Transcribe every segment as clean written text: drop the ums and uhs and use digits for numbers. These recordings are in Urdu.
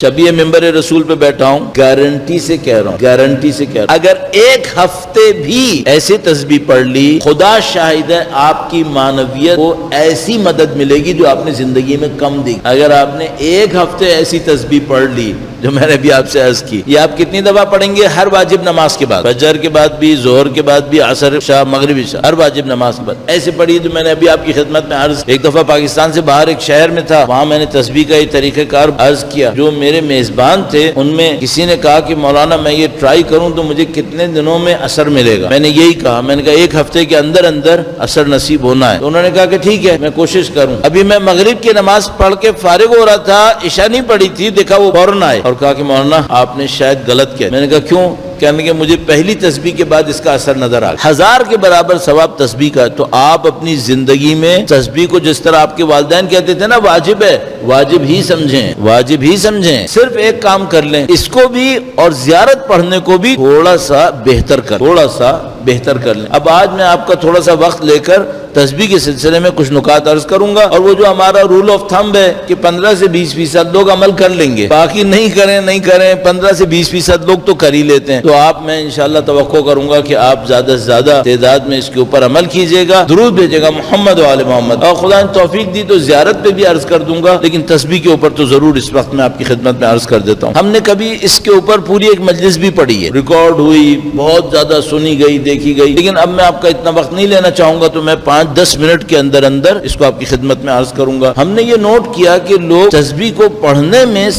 جب یہ ممبر رسول پہ بیٹھا ہوں، گارنٹی سے کہہ رہا ہوں، گارنٹی سے کہہ رہا ہوں، اگر ایک ہفتے بھی ایسے تسبیح پڑھ لی، خدا شاہد ہے آپ کی معنویت کو ایسی مدد ملے گی جو آپ نے زندگی میں کم دی۔ اگر آپ نے ایک ہفتے ایسی تسبیح پڑھ لی جو میں نے بھی آپ سے عرض کی، یہ آپ کتنی دفعہ پڑھیں گے؟ ہر واجب نماز کے بعد، فجر کے بعد بھی، ظہر کے بعد بھی، عصر، عشاء، مغرب، عشاء، ہر واجب نماز کے بعد ایسے پڑھی۔ تو میں نے ابھی آپ کی خدمت میں عرض، ایک دفعہ پاکستان سے باہر ایک شہر میں تھا، وہاں میں نے تسبیح کا یہ طریقہ کار عرض کیا۔ جو میرے میزبان تھے ان میں کسی نے کہا کہ مولانا میں یہ ٹرائی کروں تو مجھے کتنے دنوں میں اثر ملے گا؟ میں نے یہی کہا، میں نے کہا ایک ہفتے کے اندر اندر اثر نصیب ہونا ہے۔ تو انہوں نے کہا کہ ٹھیک ہے میں کوشش کروں۔ ابھی میں مغرب کی نماز پڑھ کے فارغ ہو رہا تھا، عشاء نہیں پڑھی تھی، دیکھا وہ فوراً آئے اور کہا کہ مولانا آپ نے شاید غلط کیا۔ میں نے کہا کیوں؟ کہنے کہ مجھے پہلی تسبیح کے بعد اس کا اثر نظر آ گیا۔ 1000 کے برابر ثواب تسبیح کا ہے۔ تو آپ اپنی زندگی میں تسبیح کو جس طرح آپ کے والدین کہتے تھے نا واجب ہے، واجب ہی سمجھیں، واجب ہی سمجھیں۔ صرف ایک کام کر لیں، اس کو بھی اور زیارت پڑھنے کو بھی تھوڑا سا بہتر کر لیں۔ اب آج میں آپ کا تھوڑا سا وقت لے کر تسبیح کے سلسلے میں کچھ نکات عرض کروں گا، اور وہ جو ہمارا رول آف تھمب ہے کہ 15 سے 20% لوگ عمل کر لیں گے، باقی نہیں کریں، 15 سے 20% لوگ تو کر ہی لیتے ہیں۔ تو آپ میں انشاءاللہ توقع کروں گا کہ آپ زیادہ سے زیادہ تعداد میں اس کے اوپر عمل کیجئے گا، درود بھیجے گا محمد و آل محمد، اور خدا نے توفیق دی تو زیارت پہ بھی عرض کر دوں گا، لیکن تسبیح کے اوپر تو ضرور اس وقت میں آپ کی خدمت میں عرض کر دیتا ہوں۔ ہم نے کبھی اس کے اوپر پوری ایک مجلس بھی پڑھی ہے، ریکارڈ ہوئی، بہت زیادہ سنی گئی، دیکھی گئی، لیکن اب میں آپ کا اتنا وقت نہیں لینا چاہوں گا، تو میں 5-10 منٹ کے اندر اس کو آپ کی خدمت میں عرض کروں گا۔ ہم نے یہ نوٹ کیا کہ لوگ تسبیح کو پڑھنے میں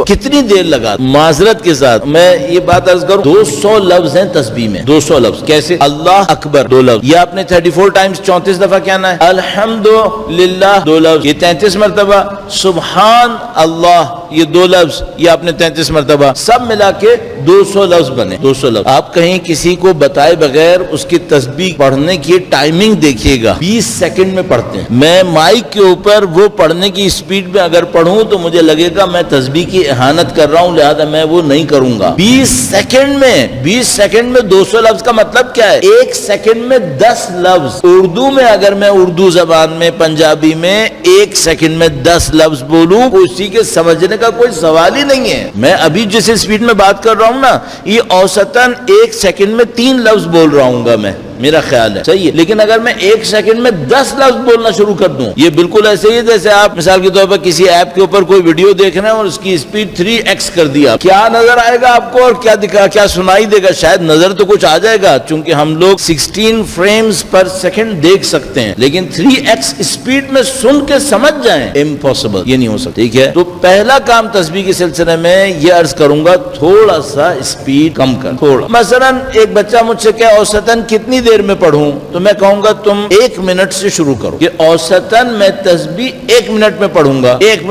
کتنی دیر لگا۔ معذرت کے ساتھ میں یہ بات عرض کروں، 200 لفظ ہیں تسبیح میں، 200 لفظ۔ کیسے؟ اللہ اکبر 2 لفظ، یہ آپ نے 34 ٹائمز 34 دفعہ کہنا ہے۔ الحمدللہ 2 لفظ، یہ 33 مرتبہ۔ سبحان اللہ یہ 2 لفظ، یہ آپ نے 33 مرتبہ۔ سب ملا کے 200 لفظ بنے، 200 لفظ۔ آپ کہیں کسی کو بتائے بغیر اس کی تسبیح پڑھنے کی ٹائمنگ دیکھیے گا، 20 سیکنڈ میں پڑھتے ہیں۔ میں مائک کے اوپر وہ پڑھنے کی سپیڈ میں اگر پڑھوں تو مجھے لگے گا میں تسبیح کی اہانت کر رہا ہوں، لہذا میں وہ نہیں کروں گا۔ 20 سیکنڈ میں 200 لفظ کا مطلب کیا ہے؟ 1 سیکنڈ میں 10 لفظ۔ اردو میں اگر میں اردو زبان میں، پنجابی میں 1 سیکنڈ میں 10 لفظ بولوں، اسی کے سمجھنے کا کوئی سوال ہی نہیں ہے۔ میں ابھی جس سپیڈ میں بات کر رہا ہوں نا، یہ اوسطاً 1 سیکنڈ میں 3 لفظ بول رہا ہوں گا میں، میرا خیال ہے، صحیح ہے۔ لیکن اگر میں 1 سیکنڈ میں 10 لفظ بولنا شروع کر دوں، یہ بالکل ایسے ہی جیسے آپ مثال کے طور پر کسی ایپ کے اوپر کوئی ویڈیو دیکھ رہے ہیں اور اس کی سپیڈ 3x کر دیا، کیا نظر آئے گا آپ کو اور کیا سنائی دے گا؟ شاید نظر تو کچھ آ جائے گا، چونکہ ہم لوگ 16 فریمز پر سیکنڈ دیکھ سکتے ہیں، لیکن 3x سپیڈ میں سن کے سمجھ جائیں، امپاسبل، یہ نہیں ہو سکتا، ٹھیک ہے۔ تو پہلا کام تسبیح کے سلسلے میں یہ عرض کروں گا، تھوڑا سا سپیڈ کم کر، تھوڑا۔ مثلا ایک بچہ مجھ سے کہ اوسطاً کتنی دیر میں پڑھوں، تو میں کہوں گا تم 1 منٹ سے شروع کرو، کہ اوسطاً میں تسبیح 1 منٹ میں پڑھوں گا۔ 1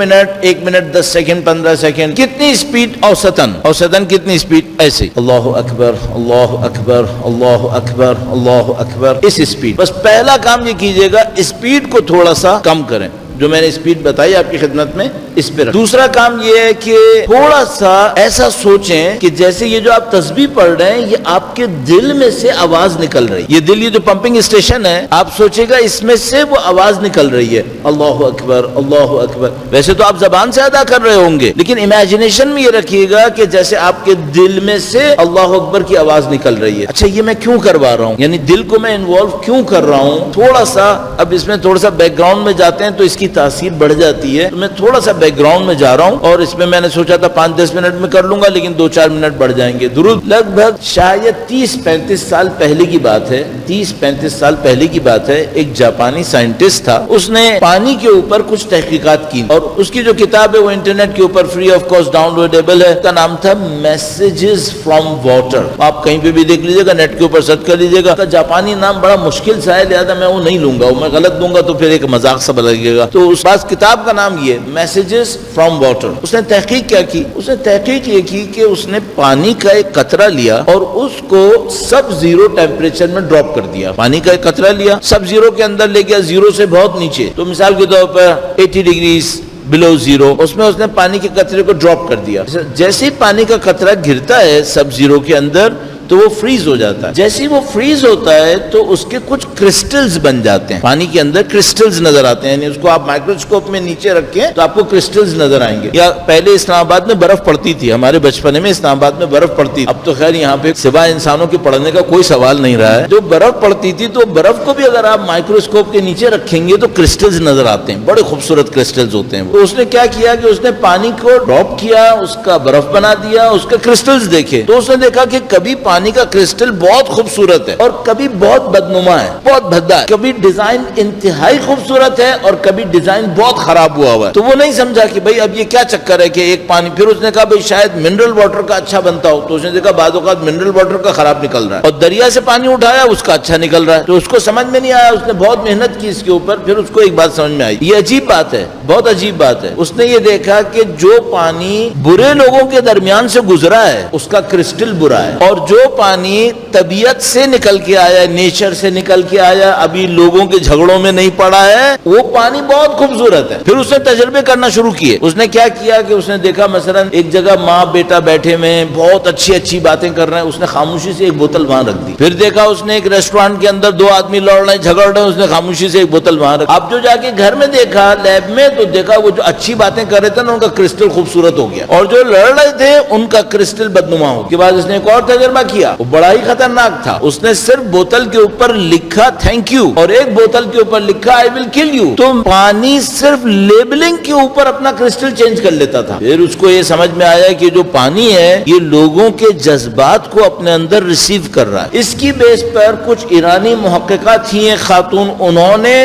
منٹ 10 سیکنڈ 15 سیکنڈ، کتنی سپیڈ؟ اوسطاً کتنی سپیڈ؟ ایسے اللہ اکبر اللہ اکبر اللہ اکبر اللہ اکبر، اس سپیڈ۔ بس پہلا کام یہ کیجئے گا، سپیڈ کو تھوڑا سا کم کریں، جو میں نے سپیڈ بتائی آپ کی خدمت میں اس پہ رکھ۔ دوسرا کام یہ ہے کہ تھوڑا سا ایسا سوچیں کہ جیسے یہ جو آپ تسبیح پڑھ رہے ہیں، یہ آپ کے دل میں سے آواز نکل رہی ہے۔ یہ دل، یہ جو پمپنگ اسٹیشن ہے، آپ سوچے گا اس میں سے وہ آواز نکل رہی ہے، اللہ اکبر اللہ اکبر۔ ویسے تو آپ زبان سے ادا کر رہے ہوں گے، لیکن امیجنیشن میں یہ رکھیے گا کہ جیسے آپ کے دل میں سے اللہ اکبر کی آواز نکل رہی ہے۔ اچھا یہ میں کیوں کروا رہا ہوں؟ یعنی دل کو میں انوالو کیوں کر رہا ہوں؟ تھوڑا سا اب اس میں تھوڑا سا بیک گراؤنڈ میں جاتے ہیں تو اس کی تاثیر بڑھ جاتی ہے۔ میں تھوڑا سا بیک گراؤنڈ میں جا رہا ہوں، اور اس میں نے سوچا تھا 5-10 منٹ میں کر لوں گا، لیکن 2-4 منٹ بڑھ جائیں گے۔ درود لگ بھگ شاید 30-35 سال پہلے کی بات ہے، 30-35 سال پہلے کی بات ہے۔ ایک جاپانی سائنٹسٹ تھا، اس نے پانی کے اوپر کچھ تحقیقات کی، اور اس کی جو کتاب ہے وہ انٹرنیٹ کے اوپر free of cost down loadable ہے۔ اس کا نام تھا میسیجز فرام واٹر، آپ کہیں پہ بھی دیکھ لیجیے گا، نیٹ کے اوپر سرچ کر لیجیے گا۔ اس کا جاپانی نام بڑا مشکل سا ہے، لہذا میں وہ نہیں لوں گا، میں غلط دوں گا تو پھر ایک مذاق سا لگے گا۔ تو اس پاس کتاب کا نام یہ میسیجز فرام واٹر۔ اس نے تحقیق کیا کی؟ اس نے تحقیق یہ کی کہ اس نے پانی کا ایک قطرہ لیا اور اس کو سب زیرو ٹیمپریچر میں ڈراپ کر دیا۔ پانی کا ایک قطرہ لیا، سب زیرو کے اندر لے گیا، زیرو سے بہت نیچے، تو مثال کے طور پر 80 ڈگریز بلو زیرو، اس میں اس نے پانی کے قطرے کو ڈراپ کر دیا۔ جیسے ہی پانی کا قطرہ گرتا ہے سب زیرو کے اندر، تو وہ فریز ہو جاتا ہے. جیسے ہی وہ فریز ہوتا ہے تو اس کے کچھ کرسٹلز بن جاتے ہیں, پانی کے اندر کرسٹلز نظر آتے ہیں, یعنی اس کو آپ مائکروسکوپ میں نیچے رکھیں تو آپ کو کرسٹلز نظر آئیں گے. یا پہلے اسلام آباد میں برف پڑتی تھی, ہمارے بچپنے میں اسلام آباد میں برف پڑتی تھی. اب تو خیر یہاں پہ سوائے انسانوں کے پڑھنے کا کوئی سوال نہیں رہا ہے. جو برف پڑتی تھی تو برف کو بھی اگر آپ مائکروسکوپ کے نیچے رکھیں گے تو کرسٹلز نظر آتے ہیں, بڑے خوبصورت کرسٹلز ہوتے ہیں. تو اس نے کیا کیا کہ اس نے پانی کو ڈراپ کیا, اس کا برف بنا دیا, اس کے کرسٹلز دیکھے تو اس نے دیکھا کہ کبھی پانی کا کرسٹل بہت خوبصورت ہے اور کبھی بہت بدنما ہے, بہت بھدا ہے, کبھی ڈیزائن انتہائی خوبصورت ہے اور کبھی ڈیزائن بہت خراب ہوا ہوا ہے. تو وہ نہیں سمجھا کہ بھئی اب یہ کیا چکر ہے کہ ایک پانی, پھر اس نے کہا بھئی شاید منرل واٹر کا اچھا بنتا ہو, تو اس نے دیکھا بعض اوقات منرل واٹر کا خراب نکل رہا ہے, اور دریا سے پانی اٹھایا اس کا اچھا نکل رہا ہے. تو اس کو سمجھ میں نہیں آیا, اس نے بہت محنت کی اس کے اوپر, پھر اس کو ایک بات سمجھ میں آئی, یہ عجیب بات ہے, بہت عجیب بات ہے. اس نے یہ دیکھا کہ جو پانی برے لوگوں کے درمیان سے گزرا ہے اس کا کرسٹل برا ہے, اور جو پانی طبیعت سے نکل کے آیا, نیچر سے نکل کے آیا, ابھی لوگوں کے جھگڑوں میں نہیں پڑا ہے, وہ پانی بہت خوبصورت ہے. پھر اس نے تجربے کرنا شروع کیے. اس نے کیا کیا کہ اس نے دیکھا مثلا ایک جگہ ماں بیٹا بیٹھے ہوئے بہت اچھی اچھی باتیں کر رہے ہیں, اس نے خاموشی سے ایک بوتل وہاں رکھ دی. پھر دیکھا اس نے ایک ریسٹورانٹ کے اندر دو آدمی لڑ رہے ہیں, جھگڑ رہے ہیں, اس نے خاموشی سے ایک بوتل وہاں رکھ. اب جو جا کے گھر میں دیکھا لیب میں, تو دیکھا وہ جو اچھی باتیں کر رہے تھے نا ان کا کرسٹل خوبصورت ہو گیا, اور جو لڑ رہے تھے ان کا کرسٹل بدنما ہو. کے بعد اس نے ایک اور تجربہ کیا, وہ بڑا ہی خطرناک تھا. اس نے صرف بوتل کے اوپر لکھا تھینک یو, اور ایک بوتل کے اوپر لکھا آئی ول کل یو. تو پانی صرف لیبلنگ کے اوپر اپنا کرسٹل چینج کر لیتا تھا. پھر اس کو یہ سمجھ میں آیا کہ جو پانی ہے یہ لوگوں کے جذبات کو اپنے اندر ریسیو کر رہا ہے. اس کی بیس پر کچھ ایرانی محققات تھیں خاتون, انہوں نے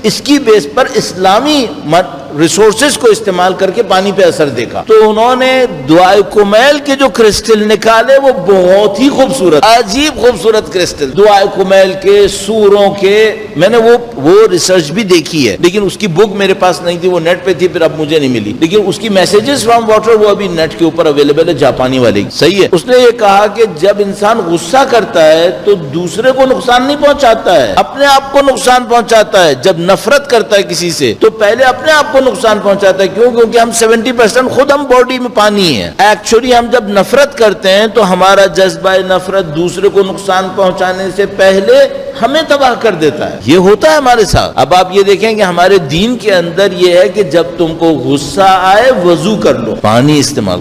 اس کی بیس پر اسلامی ریسورسز کو استعمال کر کے پانی پہ اثر دیکھا. تو انہوں نے دعائے کمیل کے جو کرسٹل نکالے وہ بہت ہی خوبصورت, عجیب خوبصورت کرسٹل, دعائے کمیل کے, سوروں کے. میں نے وہ ریسرچ بھی دیکھی ہے, لیکن اس کی بک میرے پاس نہیں تھی, وہ نیٹ پہ تھی, پھر اب مجھے نہیں ملی. لیکن اس کی میسیجز فرام واٹر وہ ابھی نیٹ کے اوپر اویلیبل ہے, جاپانی والی. صحیح ہے. اس نے یہ کہا کہ جب انسان غصہ کرتا ہے تو دوسرے کو نقصان نہیں پہنچاتا ہے, اپنے آپ کو نقصان پہنچاتا ہے. جب نفرت کرتا ہے کسی سے تو پہلے اپنے آپ کو نقصان پہنچاتا ہے. کیوں؟ کیونکہ ہم 70% خود ہم باڈی میں پانی ہے. ایکچولی ہم جب نفرت کرتے ہیں تو ہمارا جذبہ نفرت دوسرے کو نقصان پہنچانے سے پہلے ہمیں تباہ کر دیتا ہے. یہ ہوتا ہے ہمارے ساتھ. اب آپ یہ دیکھیں کہ ہمارے دین کے اندر یہ ہے کہ جب تم کو غصہ آئے وضو کر لو, پانی استعمال,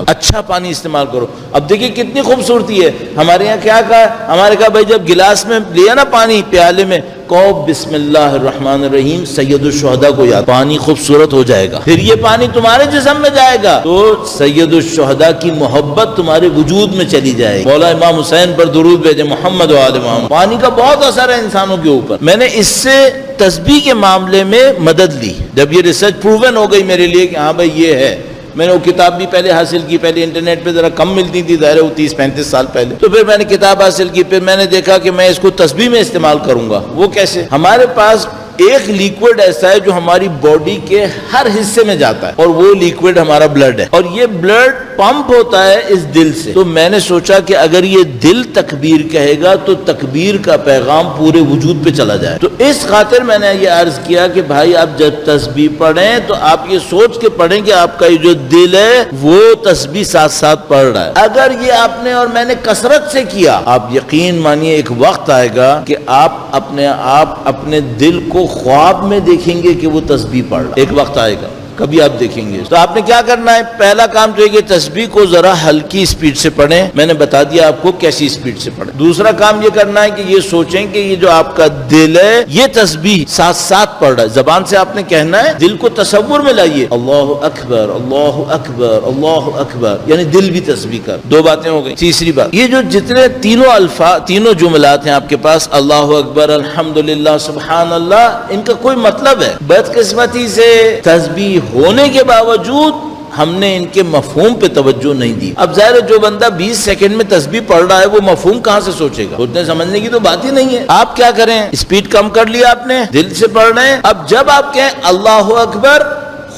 اچھا پانی استعمال کرو. اب دیکھیں کتنی خوبصورتی ہے. ہمارے یہاں کیا کہا, ہمارے کہا بھائی جب گلاس میں لیا نا پانی پیالے میں, کہو بسم اللہ الرحمن الرحیم, سید الشہداء کو یاد, پانی خوبصورت ہو جائے گا. پھر یہ پانی تمہارے جسم میں جائے گا تو سید الشہداء کی محبت تمہارے وجود میں چلی جائے گی. مولا امام حسین پر درود بھیجے محمد و آل محمد. پانی کا بہت اثر ہے انسانوں کے اوپر. میں نے اس سے تسبیح کے معاملے میں مدد لی جب یہ ریسرچ پروون ہو گئی میرے لیے کہ ہاں بھائی یہ ہے. میں نے وہ کتاب بھی پہلے حاصل کی, پہلے انٹرنیٹ پہ ذرا کم ملتی تھی, ظاہر 30-35 سال پہلے. تو پھر میں نے کتاب حاصل کی, پھر میں نے دیکھا کہ میں اس کو تسبیح میں استعمال کروں گا. وہ کیسے؟ ہمارے پاس ایک لیکوڈ ایسا ہے جو ہماری باڈی کے ہر حصے میں جاتا ہے, اور وہ لیکوڈ ہمارا بلڈ ہے, اور یہ بلڈ پمپ ہوتا ہے اس دل سے. تو میں نے سوچا کہ اگر یہ دل تکبیر کہے گا تو تکبیر کا پیغام پورے وجود پہ چلا جائے. تو اس خاطر میں نے یہ عرض کیا کہ بھائی آپ جب تسبیح پڑھیں تو آپ یہ سوچ کے پڑھیں کہ آپ کا یہ جو دل ہے وہ تسبیح ساتھ ساتھ پڑھ رہا ہے. اگر یہ آپ نے اور میں نے کثرت سے کیا, آپ یقین مانیے ایک وقت آئے گا کہ آپ اپنے دل کو خواب میں دیکھیں گے کہ وہ تسبیح پڑھ رہا ہے. ایک وقت آئے گا, کبھی آپ دیکھیں گے. تو آپ نے کیا کرنا ہے, پہلا کام تو ہے کہ تسبیح کو ذرا ہلکی سپیڈ سے پڑھیں. میں نے بتا دیا آپ کو کیسی سپیڈ سے پڑھیں. دوسرا کام یہ کرنا ہے کہ یہ سوچیں کہ یہ جو آپ کا دل ہے یہ تسبیح ساتھ ساتھ پڑھ رہا ہے. زبان سے آپ نے کہنا ہے, دل کو تصور میں لائیے, اللہ اکبر اللہ اکبر اللہ اکبر, یعنی دل بھی تسبیح کر. دو باتیں ہو گئی. تیسری بات, یہ جو جتنے تینوں الفاظ, تینوں جملات ہیں آپ کے پاس, اللہ اکبر, الحمدللہ, سبحان اللہ, ان کا کوئی مطلب ہے. بدقسمتی سے تسبیح ہونے کے باوجود ہم نے ان کے مفہوم پہ توجہ نہیں دی. اب ظاہر ہے جو بندہ 20 سیکنڈ میں تسبیح پڑھ رہا ہے وہ مفہوم کہاں سے سوچے گا, اتنے سمجھنے کی تو بات ہی نہیں ہے. آپ کیا کریں, سپیڈ کم کر لیا آپ نے, دل سے پڑھ رہے ہیں. اب جب آپ کہیں اللہ اکبر,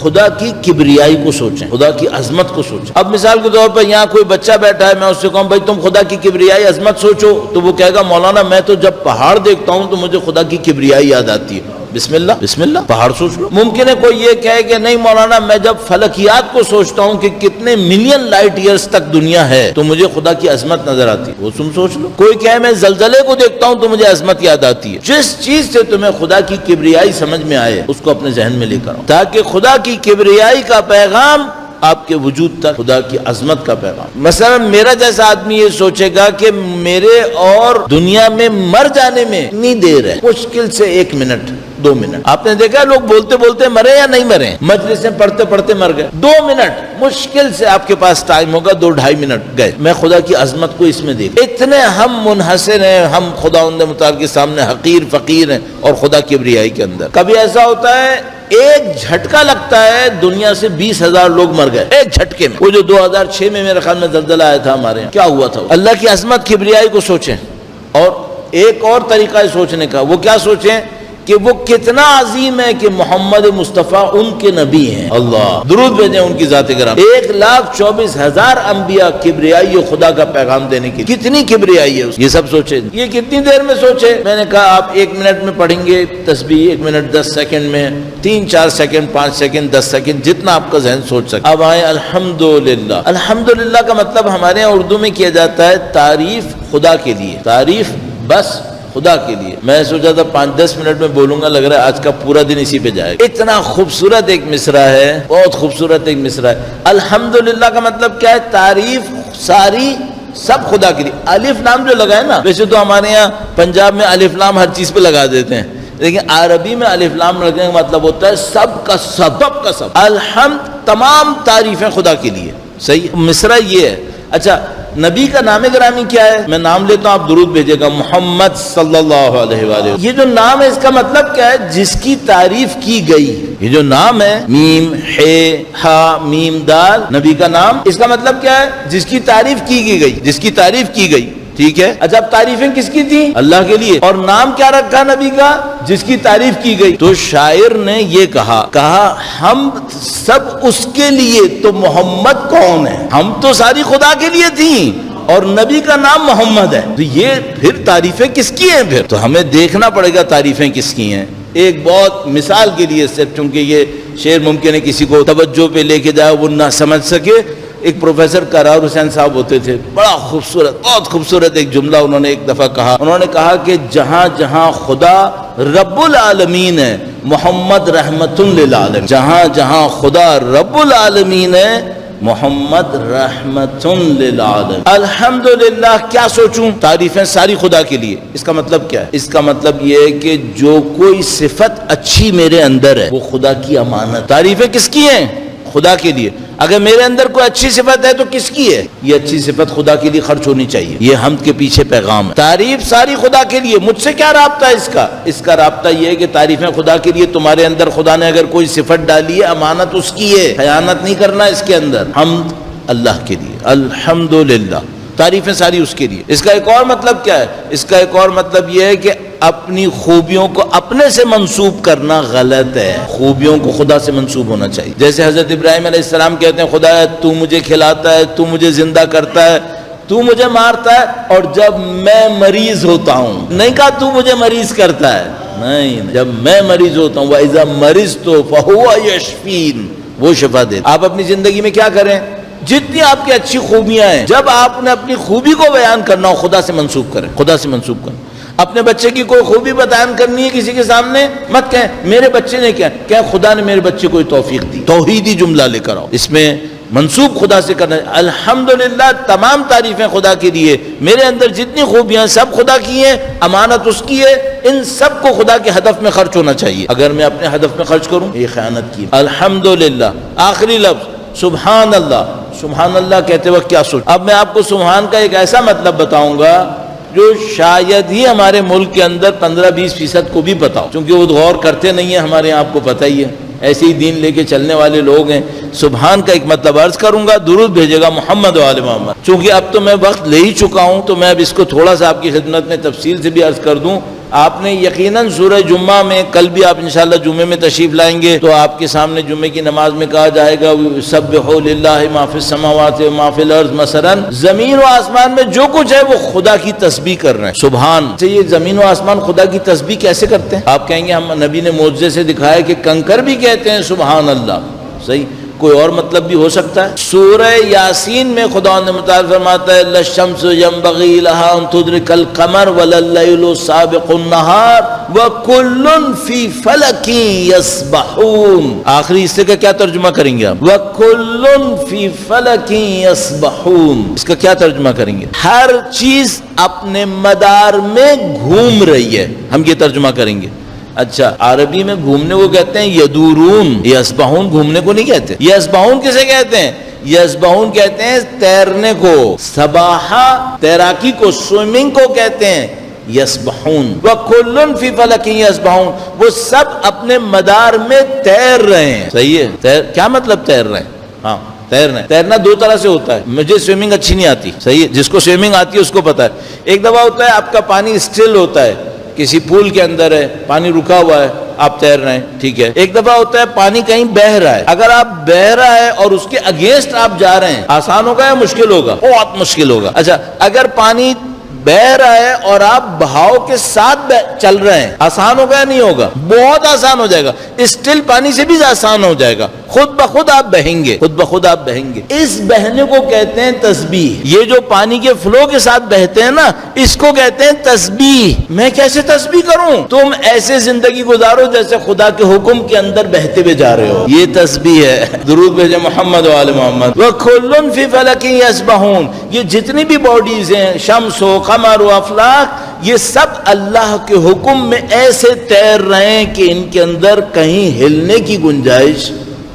خدا کی کبریائی کو سوچیں, خدا کی عظمت کو سوچیں. اب مثال کے طور پر یہاں کوئی بچہ بیٹھا ہے, میں اس سے کہوں بھائی تم خدا کی کبریائی عظمت سوچو, تو وہ کہے گا مولانا میں تو جب پہاڑ دیکھتا ہوں تو مجھے خدا کی کبریائی یاد آتی ہے. بسم اللہ بسم اللہ، پہاڑ سوچ لو۔ ممکن ہے کوئی یہ کہے کہ نہیں مولانا، میں جب فلکیات کو سوچتا ہوں کہ کتنے ملین لائٹ ایئرز تک دنیا ہے تو مجھے خدا کی عظمت نظر آتی ہے، وہ تم سوچ لو۔ کوئی کہے میں زلزلے کو دیکھتا ہوں تو مجھے عظمت یاد آتی ہے۔ جس چیز سے تمہیں خدا کی کبریائی سمجھ میں آئے اس کو اپنے ذہن میں لے کر آؤ، تاکہ خدا کی کبریائی کا پیغام آپ کے وجود تک، خدا کی عظمت کا پیغام۔ مثلا میرا جیسا آدمی یہ سوچے گا کہ میرے اور دنیا میں مر جانے میں اتنی دیر ہے، مشکل سے 1 منٹ 2 منٹ۔ آپ نے دیکھا لوگ بولتے بولتے مرے یا نہیں مرے، مجلسیں پڑھتے پڑھتے مر گئے، 2 منٹ مشکل سے آپ کے پاس ٹائم ہوگا، 2-2.5 منٹ گئے۔ میں خدا کی عظمت کو اس میں دیکھ، اتنے ہم منحصر ہیں، ہم خداوند متعال کے سامنے حقیر فقیر ہیں، اور خدا کبریائی کے اندر کبھی ایسا ہوتا ہے ایک جھٹکا لگتا ہے دنیا سے 20,000 لوگ مر گئے ایک جھٹکے میں۔ وہ جو 2006 میں میرے خیال میں زلزلہ آیا تھا ہمارے یہاں، کیا ہوا تھا؟ اللہ کی عظمت کبریائی کو سوچیں، اور ایک اور طریقہ ہے سوچنے کا، وہ کیا سوچیں کہ وہ کتنا عظیم ہے کہ محمد مصطفیٰ ان کے نبی ہیں۔ اللہ درود بھیجیں ان کی ذات گرامی۔ 1,24,000 انبیاء کبریائی و خدا کا پیغام دینے کی، کتنی کبریائی ہے اس، یہ سب سوچے۔ یہ کتنی دیر میں سوچے؟ میں نے کہا آپ 1 منٹ میں پڑھیں گے تسبیح، 1 منٹ 10 سیکنڈ میں، 3-4 سیکنڈ 5 سیکنڈ 10 سیکنڈ، جتنا آپ کا ذہن سوچ سکے۔ اب آئیں الحمدللہ۔ الحمدللہ کا مطلب ہمارے یہاں اردو میں کیا جاتا ہے تعریف خدا کے لیے، تعریف بس خدا کے لیے۔ میں سوچا تھا 5-10 منٹ میں بولوں گا، لگ رہا ہے آج کا پورا دن اسی پہ جائے گا۔ اتنا خوبصورت ایک مصرع ہے، بہت خوبصورت ایک مصرع ہے۔ الحمدللہ کا مطلب کیا ہے؟ تعریف ساری سب خدا کے لیے۔ الف لام جو لگا ہے نا، ویسے تو ہمارے یہاں پنجاب میں الف لام ہر چیز پہ لگا دیتے ہیں، لیکن عربی میں الف لام لگنے کا مطلب ہوتا ہے سب کا سبب کا سب۔ الحمد تمام تعریفیں خدا کے لیے، صحیح مصرع یہ ہے۔ اچھا نبی کا نام گرامی کیا ہے؟ میں نام لیتا ہوں، آپ درود بھیجے گا، محمد صلی اللہ علیہ وآلہ۔ یہ جو نام ہے اس کا مطلب کیا ہے؟ جس کی تعریف کی گئی۔ یہ جو نام ہے میم ہا میم دال، نبی کا نام، اس کا مطلب کیا ہے؟ جس کی تعریف کی گئی، جس کی تعریف کی گئی، ٹھیک ہے۔ اچھا اب تعریفیں کس کی تھی؟ اللہ کے لیے۔ اور نام کیا رکھا نبی کا؟ جس کی تعریف کی گئی۔ تو شاعر نے یہ کہا ہم سب اس کے لیے، تو محمد کون ہے؟ ہم تو ساری خدا کے لیے تھیں، اور نبی کا نام محمد ہے، تو یہ پھر تعریفیں کس کی ہیں؟ پھر تو ہمیں دیکھنا پڑے گا تعریفیں کس کی ہیں۔ ایک بہت مثال کے لیے صرف، چونکہ یہ شعر ممکن ہے کسی کو توجہ پہ لے کے جائے وہ نہ سمجھ سکے، ایک پروفیسر قرار حسین صاحب ہوتے تھے، بڑا خوبصورت، بہت خوبصورت ایک جملہ انہوں نے ایک دفعہ کہا۔ انہوں نے کہا کہ جہاں جہاں خدا رب العالمین ہے، محمد رحمت للعالمین۔ جہاں جہاں خدا رب العالمین ہے، محمد رحمت للعالمین۔ الحمدللہ کیا سوچوں؟ تعریفیں ساری خدا کے لیے۔ اس کا مطلب کیا ہے؟ اس کا مطلب یہ ہے کہ جو کوئی صفت اچھی میرے اندر ہے وہ خدا کی امانت۔ تعریفیں کس کی ہیں؟ خدا کے لیے۔ اگر میرے اندر کوئی اچھی صفت ہے تو کس کی ہے؟ یہ اچھی صفت خدا کے لیے خرچ ہونی چاہیے۔ یہ حمد کے پیچھے پیغام ہے۔ تعریف ساری خدا کے لیے۔ مجھ سے کیا رابطہ ہے اس کا؟ اس کا رابطہ یہ ہے کہ تعریفیں خدا کے لیے، تمہارے اندر خدا نے اگر کوئی صفت ڈالی ہے، امانت اس کی ہے، خیانت نہیں کرنا اس کے اندر۔ حمد اللہ کے لیے، الحمدللہ، تعریفیں ساری اس کے لیے۔ اس کا ایک اور مطلب کیا ہے؟ اس کا ایک اور مطلب یہ ہے کہ اپنی خوبیوں کو اپنے سے منسوب کرنا غلط ہے۔ خوبیوں کو خدا سے منسوب ہونا چاہیے۔ جیسے حضرت ابراہیم علیہ السلام کہتے ہیں خدا ہے تو مجھے کھلاتا ہے، تو مجھے زندہ کرتا ہے، تو مجھے مارتا ہے، اور جب میں مریض ہوتا ہوں، نہیں کہا تو مجھے مریض کرتا ہے، نہیں، جب میں مریض ہوتا ہوں، وَإِذَا مَرِضْتُ فَهُوَ يَشْفِينِ، وہ شفا دیتا۔ آپ اپنی زندگی میں کیا کریں؟ جتنی آپ کی اچھی خوبیاں ہیں، جب آپ نے اپنی خوبی کو بیان کرنا ہو، خدا سے منسوب کریں، خدا سے منسوب کریں۔ اپنے بچے کی کوئی خوبی بیان کرنی ہے کسی کے سامنے، مت کہیں میرے بچے نے کیا، کہ خدا نے میرے بچے کو توفیق دی، توحیدی جملہ لے کر آؤ، اس میں منسوب خدا سے کرنا ہے۔ الحمدللہ تمام تعریفیں خدا کے لیے، میرے اندر جتنی خوبیاں سب خدا کی ہیں، امانت اس کی ہے، ان سب کو خدا کے ہدف میں خرچ ہونا چاہیے۔ اگر میں اپنے ہدف میں خرچ کروں یہ خیانت کی۔ الحمدللہ آخری لفظ سبحان اللہ۔ سبحان اللہ کہتے وقت کیا سوچ؟ اب میں آپ کو سبحان کا ایک ایسا مطلب بتاؤں گا جو شاید ہی ہمارے ملک کے اندر 15-20% کو بھی پتا ہو، چونکہ وہ غور کرتے نہیں ہیں ہمارے یہاں، آپ کو پتہ ہی ہے، ایسے ہی دین لے کے چلنے والے لوگ ہیں۔ سبحان کا ایک مطلب عرض کروں گا، درود بھیجے گا محمد و آل محمد۔ چونکہ اب تو میں وقت لے ہی چکا ہوں تو میں اب اس کو تھوڑا سا آپ کی خدمت میں تفصیل سے بھی عرض کر دوں آپ نے یقیناً سورہ جمعہ میں، کل بھی آپ انشاءاللہ جمعے میں تشریف لائیں گے تو آپ کے سامنے جمعے کی نماز میں کہا جائے گا سبحوا للہ ما فی السماوات و ما فی الارض، مثلا زمین و آسمان میں جو کچھ ہے وہ خدا کی تسبیح کر رہے ہیں. سبحان. یہ زمین و آسمان خدا کی تسبیح کیسے کرتے ہیں؟ آپ کہیں گے ہم نبی نے معجزے سے دکھایا کہ کنکر بھی کہتے ہیں سبحان اللہ. صحیح، کوئی اور مطلب بھی ہو سکتا ہے. سورہ یاسین میں خدا نے متعال فرماتا ہے للشمس ينبغي لها ان تدرك القمر ولا الليل سابق النهار وكل في فلك يسبحون. آخری حصے کا کیا ترجمہ کریں گے آپ؟ وكل في فلك يسبحون. اس کا کیا ترجمہ کریں گے؟ ہر چیز اپنے مدار میں گھوم رہی ہے، ہم یہ ترجمہ کریں گے. اچھا، عربی میں گھومنے کو کہتے ہیں یدورون، یسبحون گھومنے کو نہیں کہتے. یسبحون کسے کہتے ہیں؟ یسبحون کہتے ہیں تیرنے کو. سباحہ تیراکی کو، سوئمنگ کو کہتے ہیں یسبحون. وَكُلٌّ فِي فَلَكٍ يَسْبَحُونَ. وہ سب اپنے مدار میں تیر رہے ہیں. صحیح ہے. کیا مطلب تیر رہے ہیں؟ ہاں، تیرنا دو طرح سے ہوتا ہے. مجھے سوئمنگ اچھی نہیں آتی. صحیح ہے، جس کو سوئمنگ آتی ہے اس کو پتا ہے. ایک دفعہ ہوتا ہے آپ کا پانی اسٹل ہوتا ہے، کسی پول کے اندر ہے، پانی رکا ہوا ہے، آپ تیر رہے ہیں، ٹھیک ہے. ایک دفعہ ہوتا ہے پانی کہیں بہ رہا ہے. اگر آپ بہ رہا ہے اور اس کے اگینسٹ آپ جا رہے ہیں، آسان ہوگا یا مشکل ہوگا؟ بہت مشکل ہوگا. اچھا، اگر پانی بہ رہا ہے اور آپ بہاؤ کے ساتھ چل رہے ہیں، آسان ہوگا یا نہیں ہوگا؟ بہت آسان ہو جائے گا. اسٹل پانی سے بھی آسان ہو جائے گا. خود بخود آپ بہیں گے، خود بخود آپ بہیں گے. اس بہنے کو کہتے ہیں تسبیح. یہ جو پانی کے فلو کے ساتھ بہتے ہیں نا، اس کو کہتے ہیں تسبیح. میں کیسے تسبیح کروں؟ تم ایسے زندگی گزارو جیسے خدا کے حکم کے اندر بہتے ہوئے جا رہے ہو. یہ تسبیح ہے. درود بھیجے محمد و آل محمد. وَكُلٌّ فِي فَلَكٍ يَسْبَحُونَ. یہ جتنی بھی باڈیز ہیں، شمس و قمر و افلاک، یہ سب اللہ کے حکم میں ایسے تیر رہے ہیں کہ ان کے اندر کہیں ہلنے کی گنجائش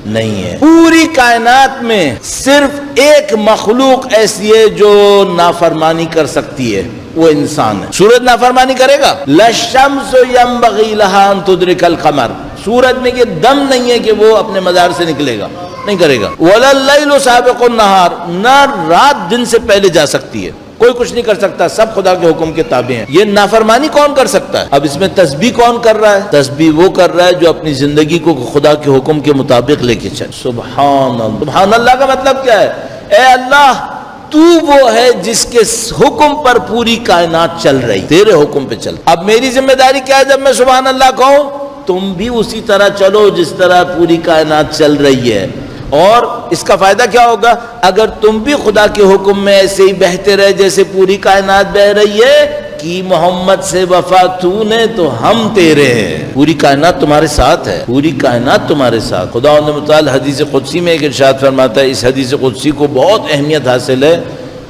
نہیں ہے. پوری کائنات میں صرف ایک مخلوق ایسی ہے جو نافرمانی کر سکتی ہے، وہ انسان ہے. سورج نافرمانی کرے گا؟ للشمس ينبغي لها ان تدرك القمر. سورج میں یہ دم نہیں ہے کہ وہ اپنے مدار سے نکلے گا، نہیں کرے گا. ولا الليل سابق النهار. نہ رات دن سے پہلے جا سکتی ہے. کوئی کچھ نہیں کر سکتا، سب خدا کے حکم کے تابع ہیں. یہ نافرمانی کون کر سکتا ہے؟ اب اس میں تسبیح کون کر رہا ہے؟ تسبیح وہ کر رہا ہے جو اپنی زندگی کو خدا کے حکم کے مطابق لے کے چل. سبحان اللہ. سبحان اللہ کا مطلب کیا ہے؟ اے اللہ، تو وہ ہے جس کے حکم پر پوری کائنات چل رہی، تیرے حکم پہ چل. اب میری ذمہ داری کیا ہے؟ جب میں سبحان اللہ کہوں تم بھی اسی طرح چلو جس طرح پوری کائنات چل رہی ہے. اور اس کا فائدہ کیا ہوگا؟ اگر تم بھی خدا کے حکم میں ایسے ہی بہتے رہے جیسے پوری کائنات بہ رہی ہے کہ محمد سے وفا تو نے تو ہم تیرے ہیں. پوری کائنات تمہارے ساتھ ہے، پوری کائنات تمہارے ساتھ. خدا متعال حدیث قدسی میں ایک ارشاد فرماتا ہے. اس حدیث قدسی کو بہت اہمیت حاصل ہے.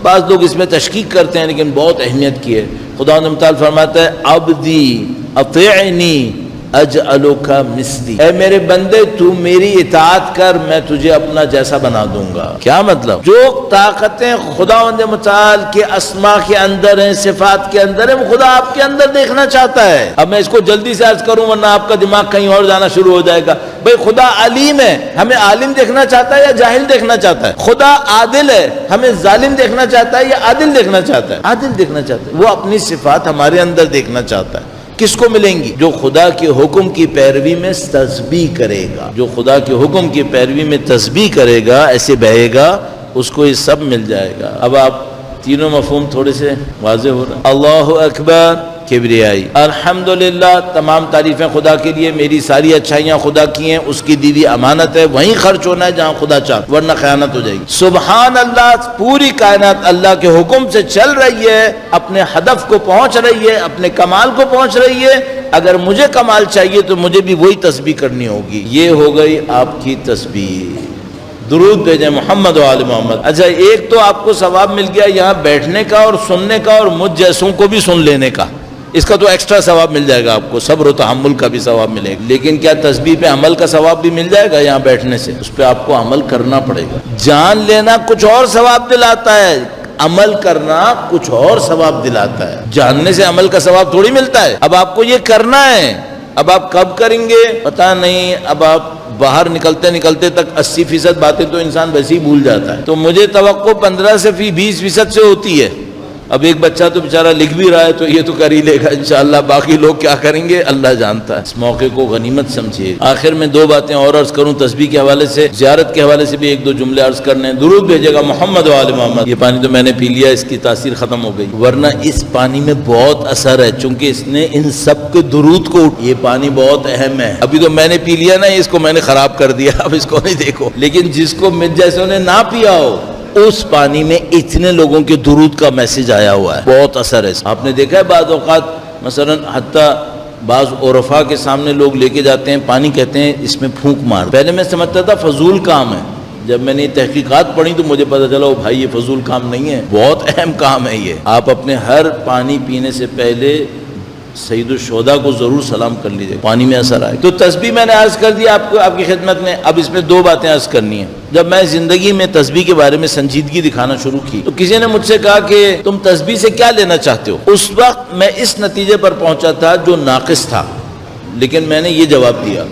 بعض لوگ اس میں تشکیک کرتے ہیں لیکن بہت اہمیت کی ہے. خدا متعال فرماتا ہے عبدی اطیعنی اجعلک مثلی. اے میرے بندے، تو میری اطاعت کر، میں تجھے اپنا جیسا بنا دوں گا. کیا مطلب؟ جو طاقتیں خداوند متعال کے اسماء کے اندر ہیں، صفات کے اندر ہیں، وہ خدا آپ کے اندر دیکھنا چاہتا ہے. اب میں اس کو جلدی سے عرض کروں ورنہ آپ کا دماغ کہیں اور جانا شروع ہو جائے گا. بھئی خدا علیم ہے، ہمیں عالم دیکھنا چاہتا ہے یا جاہل دیکھنا چاہتا ہے؟ خدا عادل ہے، ہمیں ظالم دیکھنا چاہتا ہے یا عادل دیکھنا چاہتا ہے؟ عادل دیکھنا چاہتا ہے. وہ اپنی صفات ہمارے اندر دیکھنا چاہتا ہے. کس کو ملیں گی؟ جو خدا کے حکم کی پیروی میں تسبیح کرے گا. جو خدا کے حکم کی پیروی میں تسبیح کرے گا، ایسے بہے گا، اس کو یہ سب مل جائے گا. اب آپ تینوں مفہوم تھوڑے سے واضح ہو رہا. اللہ اکبر، کبریائی. الحمدللہ، تمام تعریفیں خدا کے لیے. میری ساری اچھائیاں خدا کی ہیں، اس کی دی ہوئی امانت ہے. وہیں خرچ ہونا ہے جہاں خدا چاہتا، ورنہ خیانت ہو جائے گی. سبحان اللہ. پوری کائنات اللہ کے حکم سے چل رہی ہے، اپنے ہدف کو پہنچ رہی ہے، اپنے کمال کو پہنچ رہی ہے. اگر مجھے کمال چاہیے تو مجھے بھی وہی تسبیح کرنی ہوگی. یہ ہو گئی آپ کی تسبیح. درود بھیجیں محمد و آل محمد. اچھا، ایک تو آپ کو ثواب مل گیا یہاں بیٹھنے کا اور سننے کا، اور مجھ جیسوں کو بھی سن لینے کا. اس کا تو ایکسٹرا ثواب مل جائے گا آپ کو. صبر و تحمل کا بھی ثواب ملے گا. لیکن کیا تسبیح پہ عمل کا ثواب بھی مل جائے گا یہاں بیٹھنے سے؟ اس پہ آپ کو عمل کرنا پڑے گا. جان لینا کچھ اور ثواب دلاتا ہے، عمل کرنا کچھ اور ثواب دلاتا ہے. جاننے سے عمل کا ثواب تھوڑی ملتا ہے. اب آپ کو یہ کرنا ہے. اب آپ کب کریں گے پتہ نہیں. اب آپ باہر نکلتے نکلتے تک 80% باتیں تو انسان ویسے ہی بھول جاتا ہے. تو مجھے توقع 15 سے 20% سے ہوتی ہے. اب ایک بچہ تو بیچارہ لکھ بھی رہا ہے تو یہ تو کر ہی لے گا انشاءاللہ، باقی لوگ کیا کریں گے اللہ جانتا ہے۔ اس موقع کو غنیمت سمجھیے۔ آخر میں دو باتیں اور عرض کروں، تسبیح کے حوالے سے، زیارت کے حوالے سے بھی ایک دو جملے عرض کرنے ہیں۔ درود بھیجے گا محمد و آل محمد۔ یہ پانی تو میں نے پی لیا، اس کی تاثیر ختم ہو گئی، ورنہ اس پانی میں بہت اثر ہے، چونکہ اس نے ان سب کے درود کو، یہ پانی بہت اہم ہے۔ ابھی تو میں نے پی لیا نا، اس کو میں نے خراب کر دیا، اب اس کو نہیں دیکھو، لیکن جس کو مجھ جیسے نے نہ پیا ہو، اس پانی میں اتنے لوگوں کے درود کا میسج آیا ہوا ہے، بہت اثر ہے۔ آپ نے دیکھا ہے بعض اوقات مثلا حتیٰ بعض عرفاء کے سامنے لوگ لے کے جاتے ہیں پانی، کہتے ہیں اس میں پھونک مار۔ پہلے میں سمجھتا تھا فضول کام ہے، جب میں نے تحقیقات پڑھی تو مجھے پتا چلا بھائی یہ فضول کام نہیں ہے، بہت اہم کام ہے یہ۔ آپ اپنے ہر پانی پینے سے پہلے سید الشہداء کو ضرور سلام کر لیجیے، پانی میں اثر آئے۔ تو تسبیح میں نے عرض کر دیا آپ کو، آپ کی خدمت میں۔ اب اس میں دو باتیں عرض کرنی ہیں۔ جب میں زندگی میں تسبیح کے بارے میں سنجیدگی دکھانا شروع کی تو کسی نے مجھ سے کہا کہ تم تسبیح سے کیا لینا چاہتے ہو؟ اس وقت میں اس نتیجے پر پہنچا تھا جو ناقص تھا، لیکن میں نے یہ جواب دیا،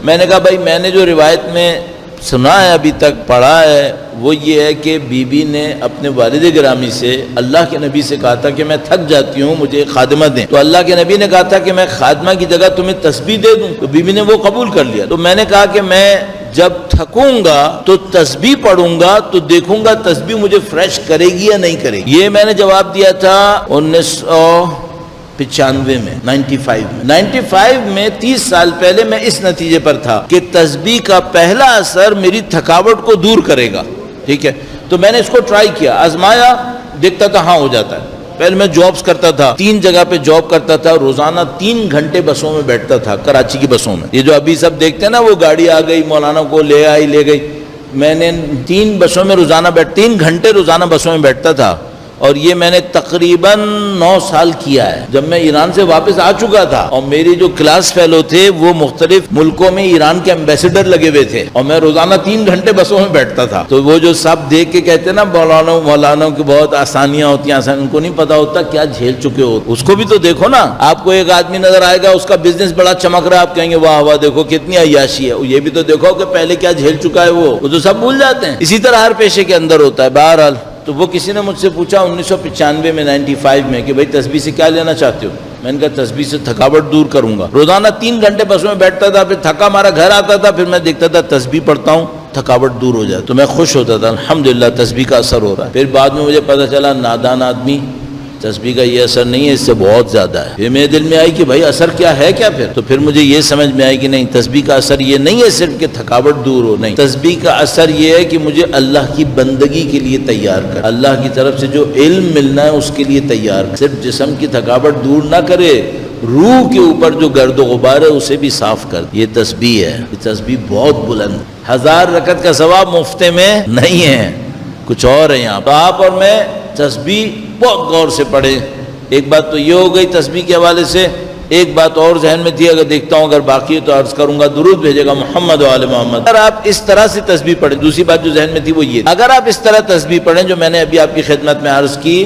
میں نے کہا بھائی میں نے جو روایت میں سنا ہے، ابھی تک پڑھا ہے، وہ یہ ہے کہ بی بی نے اپنے والد گرامی سے اللہ کے نبی سے کہا تھا کہ میں تھک جاتی ہوں، مجھے خادمہ دیں، تو اللہ کے نبی نے کہا تھا کہ میں خادمہ کی جگہ تمہیں تسبیح دے دوں، تو بی بی نے وہ قبول کر لیا۔ تو میں نے کہا کہ میں جب تھکوں گا تو تسبیح پڑھوں گا تو دیکھوں گا تسبیح مجھے فریش کرے گی یا نہیں کرے گی۔ یہ میں نے جواب دیا تھا 1995 میں، 95 میں 30 سال پہلے میں اس نتیجے پر تھا کہ تسبیح کا پہلا اثر میری تھکاوٹ کو دور کرے گا، ٹھیک ہے؟ تو میں نے اس کو ٹرائی کیا، آزمایا، دیکھتا تھا ہاں ہو جاتا ہے۔ پہلے میں جابز کرتا تھا، 3 جگہ پہ جاب کرتا تھا، روزانہ 3 گھنٹے بسوں میں بیٹھتا تھا، کراچی کی بسوں میں۔ یہ جو ابھی سب دیکھتے ہیں نا، وہ گاڑی آ گئی مولانا کو لے آئی لے گئی، میں نے 3 بسوں میں روزانہ 3 گھنٹے روزانہ بسوں میں بیٹھتا تھا، اور یہ میں نے تقریباً 9 سال کیا ہے۔ جب میں ایران سے واپس آ چکا تھا اور میری جو کلاس فیلو تھے وہ مختلف ملکوں میں ایران کے ایمبیسڈر لگے ہوئے تھے، اور میں روزانہ 3 گھنٹے بسوں میں بیٹھتا تھا، تو وہ جو سب دیکھ کے کہتے ہیں نا مولانا کی بہت آسانیاں ہوتی ہیں، ان کو نہیں پتا ہوتا کیا جھیل چکے ہو۔ اس کو بھی تو دیکھو نا، آپ کو ایک آدمی نظر آئے گا، اس کا بزنس بڑا چمک رہا ہے، آپ کہیں گے واہ واہ دیکھو کتنی عیاشی ہے، یہ بھی تو دیکھو کہ پہلے کیا جھیل چکا ہے وہ تو سب بھول جاتے ہیں۔ اسی طرح ہر پیشے کے اندر ہوتا ہے۔ بہرحال تو وہ کسی نے مجھ سے پوچھا 1995 میں 95 میں کہ بھائی تسبیح سے کیا لینا چاہتے ہو؟ میں نے کہا تسبیح سے تھکاوٹ دور کروں گا۔ روزانہ 3 گھنٹے بس میں بیٹھتا تھا، پھر تھکا مارا گھر آتا تھا، پھر میں دیکھتا تھا تسبیح پڑھتا ہوں، تھکاوٹ دور ہو جائے، تو میں خوش ہوتا تھا، الحمدللہ تسبیح کا اثر ہو رہا ہے۔ پھر بعد میں مجھے پتا چلا نادان آدمی تسبیح کا یہ اثر نہیں ہے، اس سے بہت زیادہ ہے۔ پھر میرے دل میں آئی کہ بھائی اثر کیا ہے کیا پھر؟ تو پھر مجھے یہ سمجھ میں آئی کہ نہیں، تسبیح کا اثر یہ نہیں ہے صرف کہ تھکاوٹ دور ہو، نہیں، تسبیح کا اثر یہ ہے کہ مجھے اللہ کی بندگی کے لیے تیار کر، اللہ کی طرف سے جو علم ملنا ہے اس کے لیے تیار کر، صرف جسم کی تھکاوٹ دور نہ کرے، روح کے اوپر جو گرد و غبار ہے اسے بھی صاف کر۔ یہ تسبیح ہے، یہ تسبیح بہت بلند، 1000 رکعت کا ثواب مفت میں نہیں ہے، کچھ اور ہے یہاں۔ تو آپ اور میں تسبیح بہت غور سے پڑھیں۔ ایک بات تو یہ ہو گئی تسبیح کے حوالے سے، ایک بات اور ذہن میں تھی، اگر دیکھتا ہوں اگر باقی ہے تو عرض کروں گا، درود بھیجے گا محمد و آل محمد۔ اگر آپ اس طرح سے تسبیح پڑھیں، دوسری بات جو ذہن میں تھی وہ یہ، اگر آپ اس طرح تسبیح پڑھیں جو میں نے ابھی آپ کی خدمت میں عرض کی،